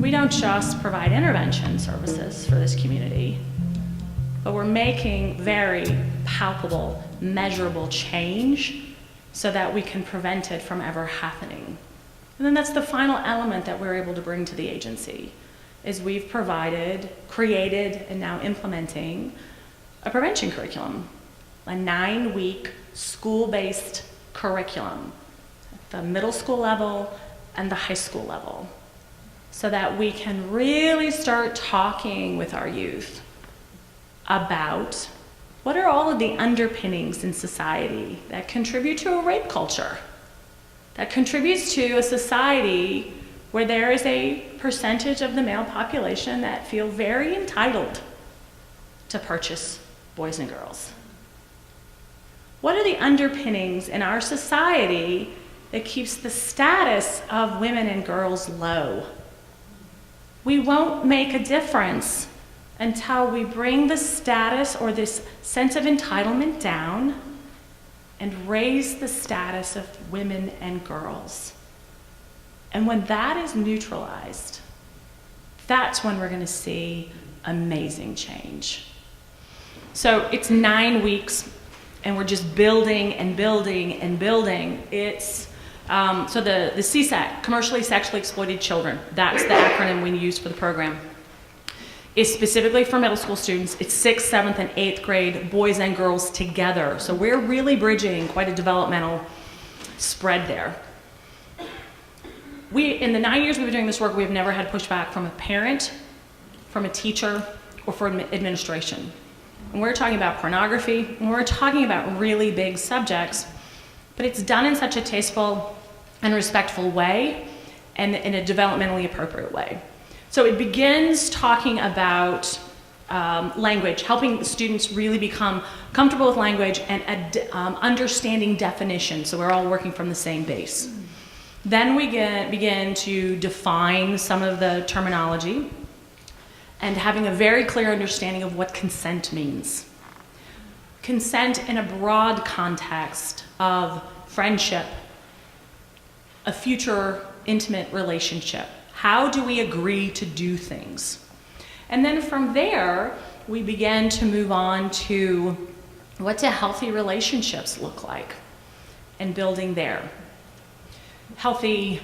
we don't just provide intervention services for this community, but we're making very palpable, measurable change so that we can prevent it from ever happening. And then that's the final element that we're able to bring to the agency, is we've created, and now implementing a prevention curriculum, a 9-week school-based curriculum at the middle school level and the high school level, so that we can really start talking with our youth about what are all of the underpinnings in society that contribute to a rape culture, that contributes to a society where there is a percentage of the male population that feel very entitled to purchase boys and girls. What are the underpinnings in our society that keeps the status of women and girls low? We won't make a difference until we bring the status or this sense of entitlement down and raise the status of women and girls. And when that is neutralized, that's when we're going to see amazing change. So it's 9 weeks, and we're just building and building and building. It's so the CSEC, Commercially Sexually Exploited Children, that's the acronym we use for the program, is specifically for middle school students. It's 6th, 7th, and 8th grade, boys and girls together. So we're really bridging quite a developmental spread there. In the 9 years we've been doing this work, we've never had pushback from a parent, from a teacher, or from administration. And we're talking about pornography, and we're talking about really big subjects, but it's done in such a tasteful and respectful way, and in a developmentally appropriate way. So it begins talking about language, helping students really become comfortable with language and understanding definition, so we're all working from the same base. Then we begin to define some of the terminology and having a very clear understanding of what consent means. Consent in a broad context of friendship, a future intimate relationship. How do we agree to do things? And then from there, we begin to move on to what do healthy relationships look like, and building there. Healthy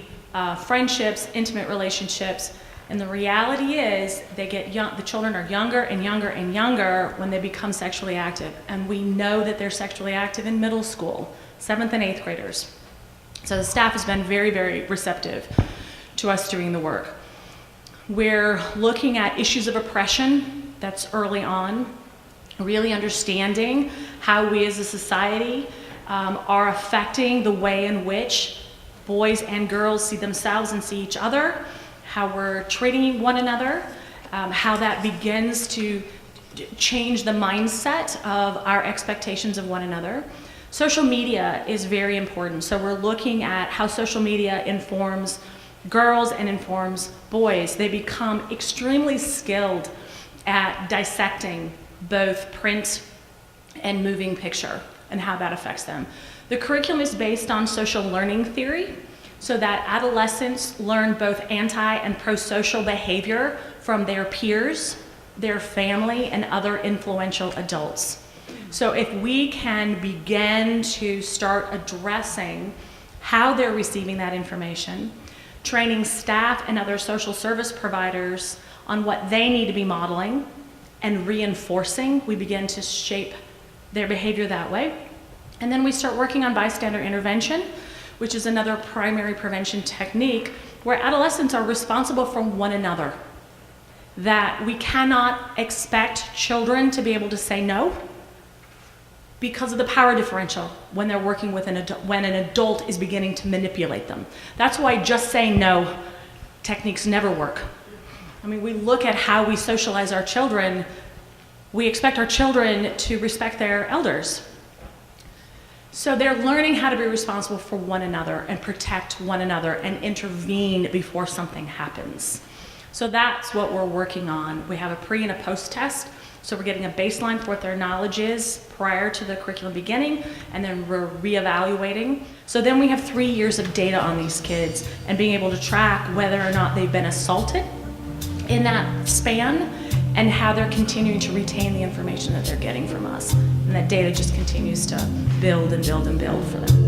friendships, intimate relationships, and the reality is the children are younger and younger and younger when they become sexually active. And we know that they're sexually active in middle school, 7th and 8th graders. So the staff has been very, very receptive to us doing the work. We're looking at issues of oppression that's early on, really understanding how we as a society are affecting the way in which boys and girls see themselves and see each other, how we're treating one another, how that begins to change the mindset of our expectations of one another. Social media is very important. So we're looking at how social media informs girls and informs boys. They become extremely skilled at dissecting both print and moving picture and how that affects them. The curriculum is based on social learning theory, so that adolescents learn both anti and pro-social behavior from their peers, their family, and other influential adults. So if we can begin to start addressing how they're receiving that information, training staff and other social service providers on what they need to be modeling and reinforcing, we begin to shape their behavior that way. And then we start working on bystander intervention, which is another primary prevention technique where adolescents are responsible for one another. That we cannot expect children to be able to say no because of the power differential when they're working with when an adult is beginning to manipulate them. That's why just saying no techniques never work. I mean, we look at how we socialize our children. We expect our children to respect their elders. So they're learning how to be responsible for one another and protect one another and intervene before something happens. So that's what we're working on. We have a pre and a post test. So we're getting a baseline for what their knowledge is prior to the curriculum beginning, and then we're reevaluating. So then we have 3 years of data on these kids and being able to track whether or not they've been assaulted in that span, and how they're continuing to retain the information that they're getting from us. And that data just continues to build and build and build for them.